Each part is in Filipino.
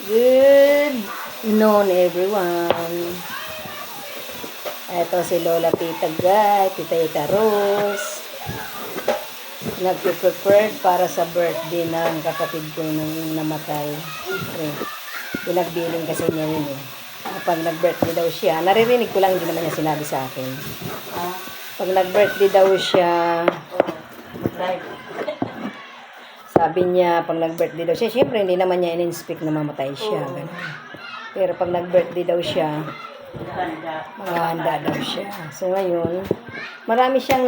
Good noon, everyone. Ito si Lola Tita Guy, Tita Ita Rose. Nagpe-prepared para sa birthday ng kapatid ko nang namatay. Pinagbiling kasi niya yun eh. Pag nag-birthday daw siya, naririnig ko lang, hindi naman niya sinabi sa akin. Pag nag-birthday daw siya, sabi niya, pag nag-birthday daw siya, syempre hindi naman niya in-inspect na mamatay siya. Ganun. Pero pag nag-birthday daw siya, maghahanda daw siya. So ngayon, marami siyang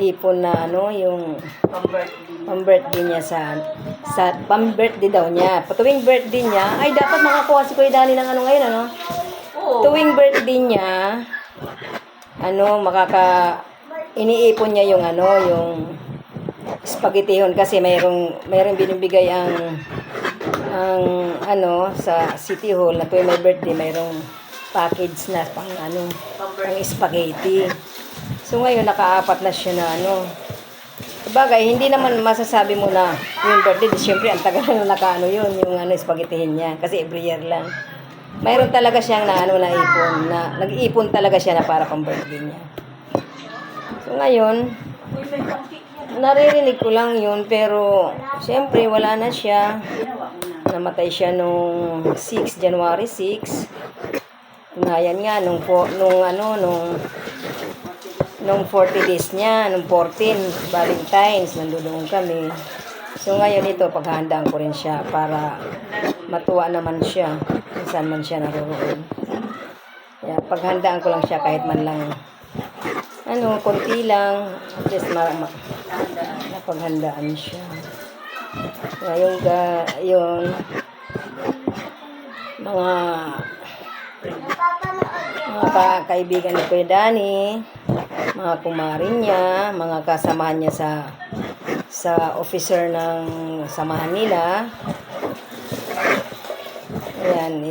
ipon na yung pang-birthday niya sa pang-birthday daw niya. Tuwing birthday niya, ay dapat makakuha si Kuya Dani ng ngayon, Tuwing birthday niya, iniipon niya yung spaghettihon kasi mayroong binibigay ang sa City Hall na tuwing may birthday mayroong package na pang spaghetti. So ngayon nakaapat na siya na Sabagay, hindi naman masasabi mo na yung birthday, syempre ang tagal na yun, yung spaghettihin niya kasi every year lang. Mayroon talaga siyang naipon, nag-iipon talaga siya na para pang birthday niya. So ngayon, naririnig ko lang yun, pero siyempre wala na siya. Namatay siya nung January 6. Ngayon nga, nung 40 days niya, nung 14, Valentine's, nandoon kami. So ngayon ito, paghahandaan ko rin siya para matuwa naman siya kung saan man siya naroon. Kaya paghandaan ko lang siya kahit man lang konti lang, at least napaghandaan siya. Ngayon yun, mga kaibigan ni Kuya Dani, mga kumarin niya, mga kasamahan niya sa officer ng samahan nila. Ayan,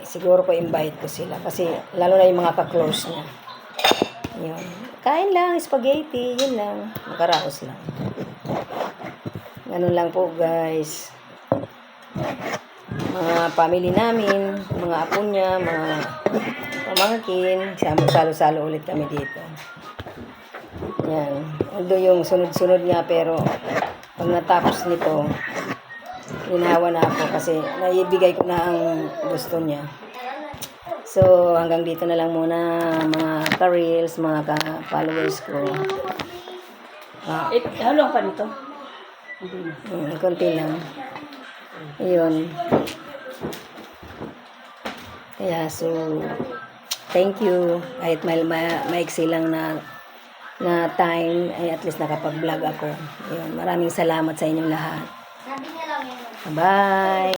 siguro ko invite ko sila kasi lalo na yung mga ka-close niya. Yun. Kain lang, spaghetti, yun lang. Makaraos lang. Ganun lang po, guys. Mga family namin, mga apo niya, mga pamangkin, salo-salo ulit kami dito. Yan. Although yung sunod-sunod nga, pero pag natapos nito, ginawa na ako kasi naibigay ko na ang gusto niya. So, hanggang dito na lang muna mga ka-reels, mga ka-followers ko. Halong pa nito? Konti lang. Ayun. Kaya, so, thank you. Kahit maiksi lang na time, ay at least nakapag-vlog ako. Ayun. Maraming salamat sa inyong lahat. Bye!